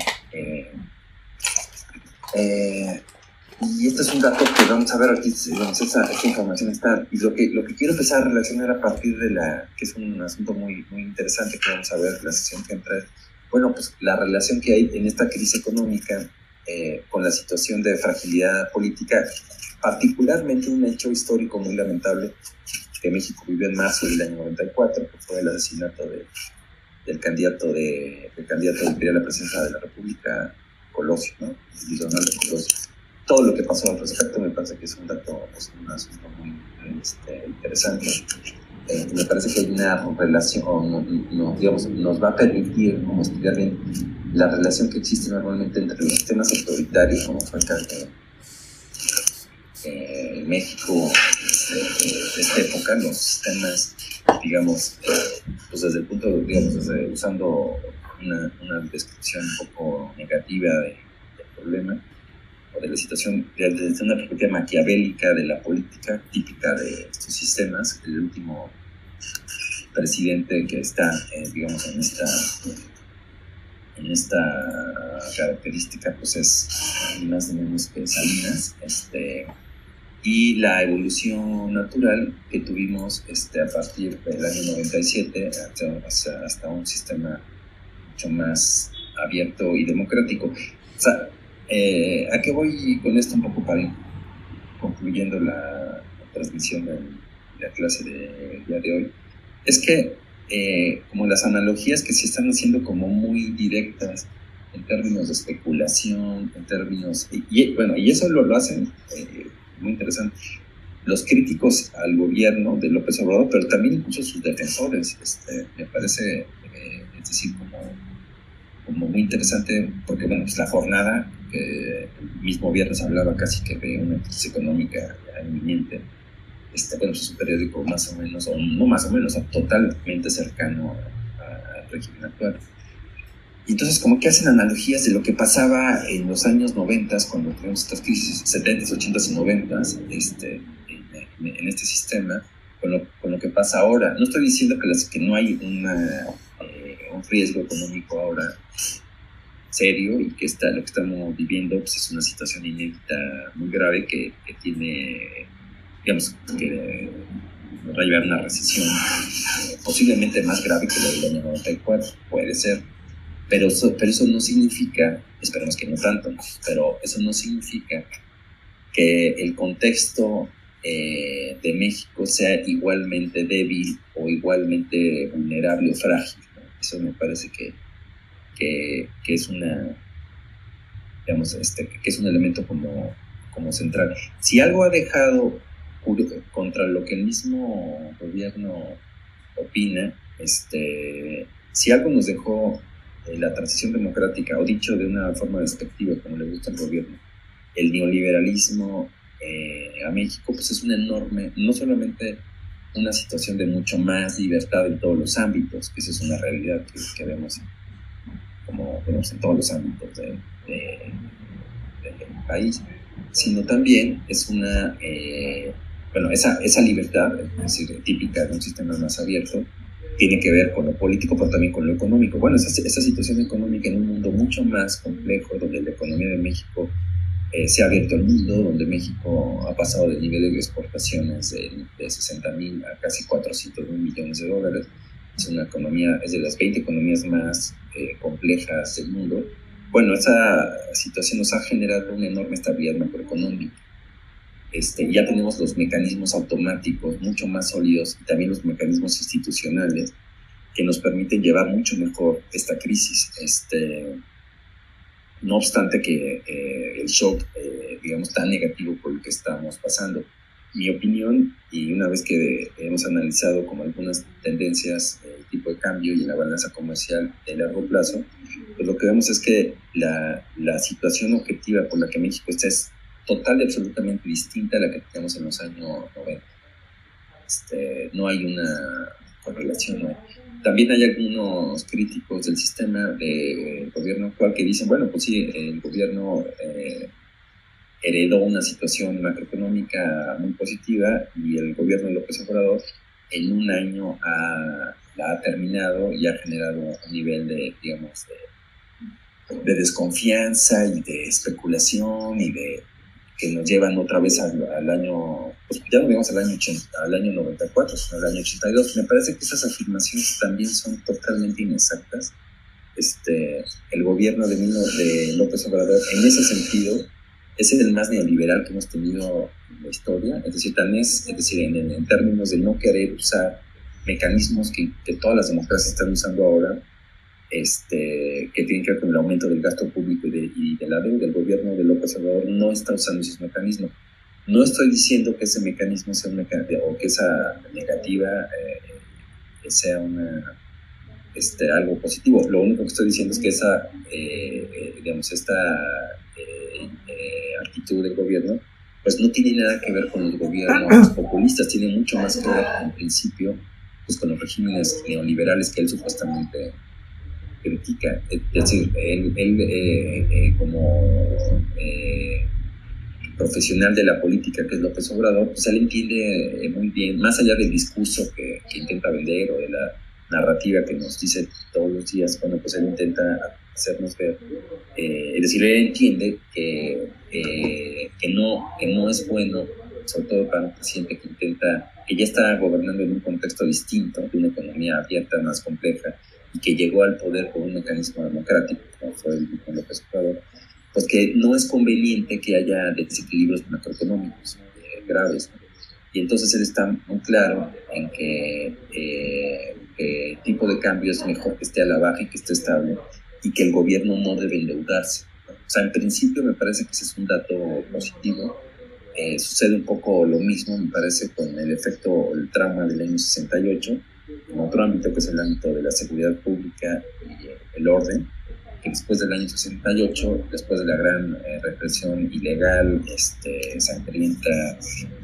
Y este es un dato que vamos a ver aquí, esta información está, y lo que quiero empezar a relacionar a partir de que es un asunto muy, muy interesante que vamos a ver la sesión que entra, bueno, pues la relación que hay en esta crisis económica con la situación de fragilidad política, particularmente un hecho histórico muy lamentable que México vivió en marzo del año 94, que fue el asesinato del candidato del PRI a la presidencia de la República, Colosio, ¿no? Luis Donaldo Colosio. Todo lo que pasó al respecto me parece que es un asunto muy interesante. Me parece que hay una relación, digamos, nos va a permitir como estudiar bien la relación que existe normalmente entre los sistemas autoritarios, como fue el caso en México de esta época, los sistemas, digamos, pues desde el punto de, digamos, usando una descripción un poco negativa del problema, o de la situación desde una perspectiva maquiavélica de la política típica de estos sistemas. El último presidente que está, digamos, en esta característica, pues es ni más ni menos que Salinas, y la evolución natural que tuvimos a partir del año 97 hasta un sistema mucho más abierto y democrático. O sea, ¿a qué voy con esto un poco para ir concluyendo la transmisión de la clase del día de hoy? Es que como las analogías que se están haciendo como muy directas en términos de especulación, en términos... Y eso lo hacen muy interesante los críticos al gobierno de López Obrador, pero también incluso sus defensores. Me parece, es decir, como muy interesante, porque bueno, pues la jornada, que el mismo viernes hablaba casi que de una crisis económica inminente, bueno, pues es un periódico más o menos, o no más o menos, totalmente cercano al régimen actual. Y entonces como que hacen analogías de lo que pasaba en los años 90, cuando tuvimos estas crisis, 70s, 80s y 90s, en este sistema, con lo que pasa ahora. No estoy diciendo que no hay un riesgo económico ahora serio, y que lo que estamos viviendo pues es una situación inédita muy grave que tiene, digamos, que nos va a llevar a una recesión posiblemente más grave que la del año 94, puede ser, pero eso no significa, esperemos que no tanto, pero eso no significa que el contexto de México sea igualmente débil o igualmente vulnerable o frágil, ¿no? Eso me parece que es digamos, que es un elemento como central. Si algo ha dejado contra lo que el mismo gobierno opina, si algo nos dejó la transición democrática, o dicho de una forma despectiva, como le gusta al gobierno, el neoliberalismo a México, pues es una enorme, no solamente una situación de mucho más libertad en todos los ámbitos, que esa es una realidad que vemos como vemos en todos los ámbitos del país, sino también es una, esa libertad, es decir, típica de un sistema más abierto, tiene que ver con lo político, pero también con lo económico. Bueno, esa situación económica en un mundo mucho más complejo, donde la economía de México se ha abierto al mundo, donde México ha pasado del nivel de exportaciones de 60,000 a casi 400,000 millones de dólares. Es una economía, es de las 20 economías más complejas del mundo. Bueno, esa situación nos ha generado una enorme estabilidad macroeconómica. Ya tenemos los mecanismos automáticos mucho más sólidos y también los mecanismos institucionales que nos permiten llevar mucho mejor esta crisis. No obstante que el shock, digamos, tan negativo por el que estamos pasando. Mi opinión, y una vez que hemos analizado como algunas tendencias del tipo de cambio y la balanza comercial de largo plazo, pues lo que vemos es que la situación objetiva por la que México está es total y absolutamente distinta a la que teníamos en los años 90. No hay una correlación, ¿no? También hay algunos críticos del sistema del gobierno actual que dicen, bueno, pues sí, el gobierno heredó una situación macroeconómica muy positiva y el gobierno de López Obrador en un año la ha terminado y ha generado un nivel de, digamos, de desconfianza y de especulación y de que nos llevan otra vez al año, pues ya no digamos al año 94, sino al año 82. Me parece que esas afirmaciones también son totalmente inexactas. El gobierno de López Obrador, en ese sentido, es el más neoliberal que hemos tenido en la historia, es decir, en términos de no querer usar mecanismos que todas las democracias están usando ahora, que tienen que ver con el aumento del gasto público y de la deuda. El gobierno de López Obrador no está usando esos mecanismos. No estoy diciendo que ese mecanismo sea un mecanismo, o que esa negativa sea algo positivo. Lo único que estoy diciendo es que esta actitud del gobierno pues no tiene nada que ver con los gobiernos populistas, tiene mucho más que ver en principio pues con los regímenes neoliberales que él supuestamente critica. Es decir, él como profesional de la política que es López Obrador, pues él entiende muy bien, más allá del discurso que intenta vender o de la narrativa que nos dice todos los días, bueno, pues él intenta hacernos ver, es decir, él entiende que no es bueno, sobre todo para un presidente que ya está gobernando en un contexto distinto, de una economía abierta, más compleja, y que llegó al poder por un mecanismo democrático, como fue el mismo López Obrador, pues que no es conveniente que haya desequilibrios macroeconómicos graves, ¿no? Y entonces él está muy claro en que el tipo de cambio es mejor que esté a la baja y que esté estable, y que el gobierno no debe endeudarse, ¿no? O sea, en principio me parece que ese es un dato positivo. Sucede un poco lo mismo, me parece, con el efecto, el trauma del año 68, en otro ámbito que es el ámbito de la seguridad pública y el orden, que después del año 68, después de la gran represión ilegal, sangrienta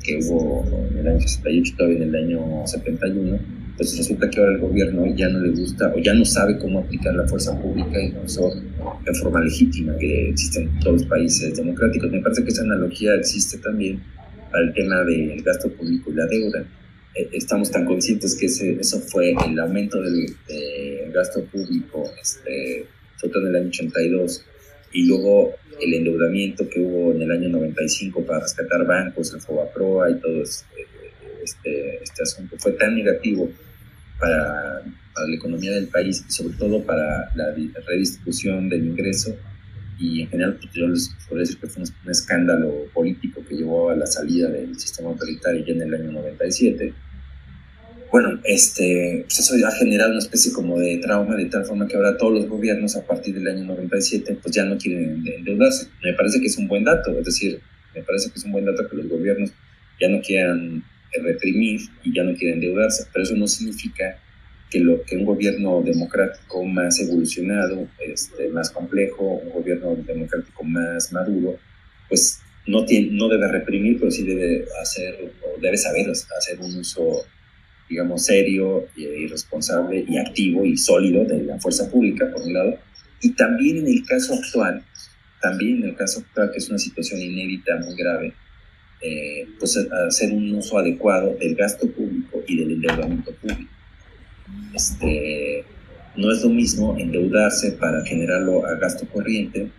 que hubo en el año 68, todavía en el año 71, pues resulta que ahora el gobierno ya no le gusta o ya no sabe cómo aplicar la fuerza pública incluso en forma legítima que existe en todos los países democráticos. Me parece que esa analogía existe también para el tema del gasto público y la deuda. Estamos tan conscientes que eso fue el aumento del gasto público, sobre todo en el año 82, y luego el endeudamiento que hubo en el año 95 para rescatar bancos, el Fobaproa y todo este asunto fue tan negativo para la economía del país y sobre todo para la redistribución del ingreso, y en general pues yo les podría decir que fue un escándalo político que llevó a la salida del sistema autoritario ya en el año 97. Bueno, pues eso ha generado una especie como de trauma, de tal forma que ahora todos los gobiernos a partir del año 97 pues ya no quieren endeudarse. Me parece que es un buen dato, es decir, me parece que es un buen dato que los gobiernos ya no quieran reprimir y ya no quiere endeudarse, pero eso no significa que un gobierno democrático más evolucionado, más complejo, un gobierno democrático más maduro, pues no debe reprimir, pero sí debe saber hacer un uso, digamos, serio y responsable y activo y sólido de la fuerza pública, por un lado, y también en el caso actual, que es una situación inédita, muy grave, pues hacer un uso adecuado del gasto público y del endeudamiento público. No es lo mismo endeudarse para generarlo a gasto corriente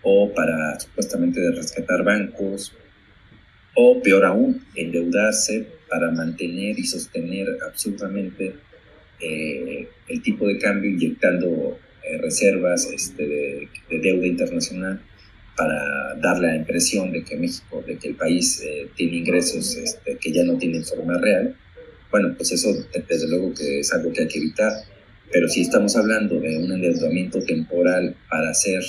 o para supuestamente rescatar bancos, o peor aún, endeudarse para mantener y sostener absurdamente el tipo de cambio, inyectando reservas de deuda internacional para dar la impresión de que México, de que el país tiene ingresos que ya no tienen forma real. Bueno, pues eso desde luego que es algo que hay que evitar, pero si estamos hablando de un endeudamiento temporal para hacer,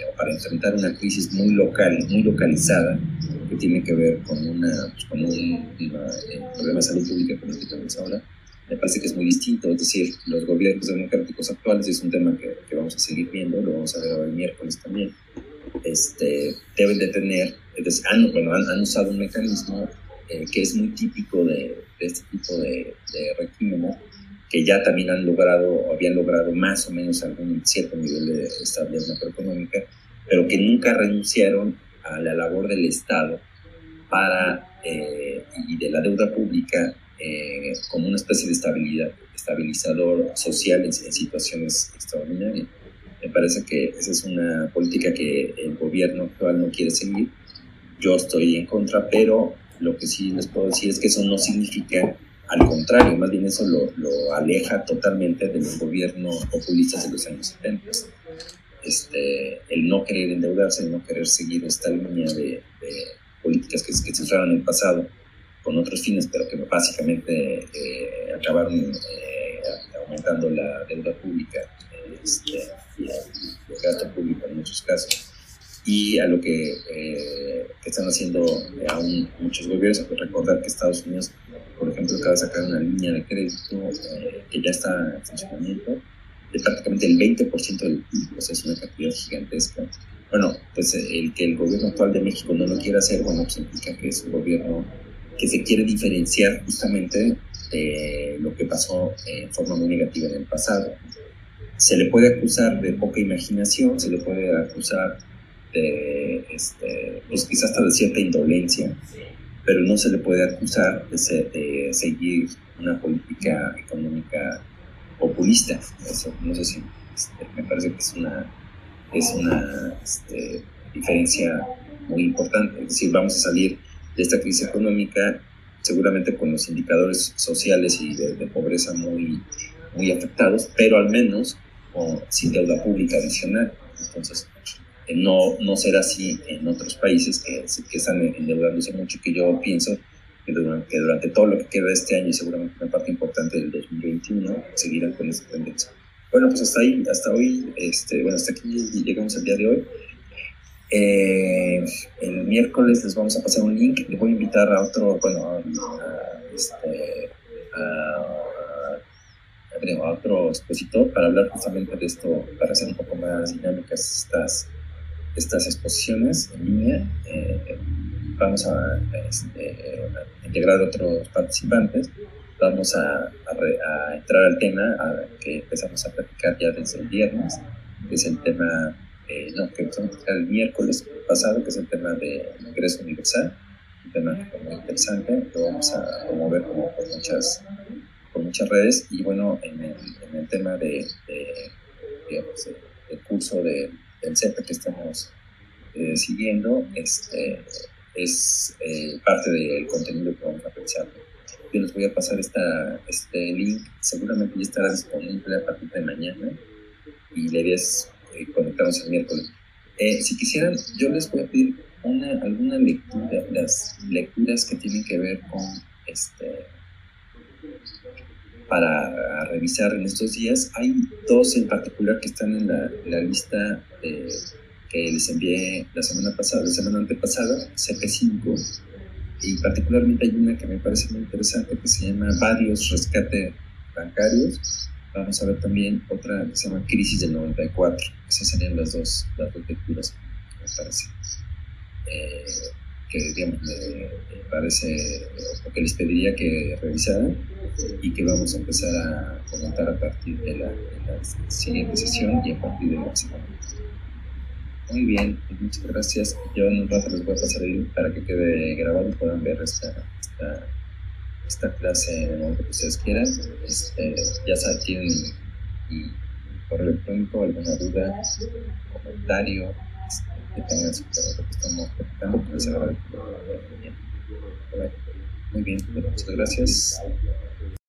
o para enfrentar una crisis muy local, muy localizada, que tiene que ver con un problema de salud pública como el que tenemos ahora, me parece que es muy distinto. Es decir, los gobiernos democráticos actuales, es un tema que vamos a seguir viendo, lo vamos a ver ahora el miércoles también, deben de tener, han usado un mecanismo que es muy típico de este tipo de regímenes, que ya también habían logrado más o menos algún cierto nivel de estabilidad macroeconómica, pero que nunca renunciaron a la labor del Estado y de la deuda pública como una especie de estabilizador social en situaciones extraordinarias. Me parece que esa es una política que el gobierno actual no quiere seguir. Yo estoy en contra, pero lo que sí les puedo decir es que eso no significa, al contrario, más bien eso lo aleja totalmente de los gobiernos populistas de los años 70. El no querer endeudarse, el no querer seguir esta línea de políticas que se usaron en el pasado con otros fines, pero que básicamente acabaron aumentando la deuda pública y el gasto público en muchos casos, y a lo que están haciendo aún muchos gobiernos. Hay que recordar que Estados Unidos, por ejemplo, acaba de sacar una línea de crédito que ya está en funcionamiento de prácticamente el 20% del PIB, o sea, es una cantidad gigantesca. Bueno, pues el que el gobierno actual de México no lo quiera hacer, bueno, pues implica que es un gobierno que se quiere diferenciar justamente de lo que pasó en forma muy negativa en el pasado. Se le puede acusar de poca imaginación, se le puede acusar de, pues quizás hasta de cierta indolencia, pero no se le puede acusar de seguir una política económica populista. Eso, no sé si me parece que es una diferencia muy importante. Es decir, vamos a salir de esta crisis económica seguramente con los indicadores sociales y de pobreza muy, muy afectados, pero al menos sin deuda pública adicional. Entonces, no será así en otros países que están endeudándose mucho, que yo pienso que durante todo lo que queda de este año y seguramente una parte importante del 2021 seguirán con esa tendencia. Bueno, pues hasta hoy, hasta aquí llegamos al día de hoy. El miércoles les vamos a pasar un link. Les voy a invitar a otro, a otro expositor para hablar justamente de esto, para hacer un poco más dinámicas estas exposiciones en línea. Vamos a integrar a otros participantes. Vamos a entrar al tema que empezamos a platicar ya desde el viernes, que es el tema que empezamos a platicar el miércoles pasado, que es el tema del ingreso universal, un tema muy interesante. Lo vamos a promover como por muchas redes. Y bueno, en el tema del curso del CEPA que estamos siguiendo, es parte del contenido que vamos a pensar. Yo les voy a pasar este link, seguramente ya estará disponible a partir de mañana, y la idea es conectarnos el miércoles. Si quisieran, yo les voy a pedir alguna lectura, las lecturas que tienen que ver con para revisar en estos días. Hay dos en particular que están en la lista que les envié la semana antepasada, CP5, y particularmente hay una que me parece muy interesante que se llama Varios Rescate Bancarios. Vamos a ver también otra que se llama Crisis del 94. Esas serían las dos lecturas, me parece. Que digamos, me parece, o que les pediría que revisaran y que vamos a empezar a comentar a partir de la siguiente sesión y a partir de la semana. Muy bien, muchas gracias. Yo en un rato les voy a pasar el link para que quede grabado y puedan ver esta clase en el momento que ustedes quieran. Ya saben, tienen mi correo electrónico, alguna duda, comentario, que tengan sobre lo que estamos platicando, pues les agradezco. Muy bien, muchas gracias.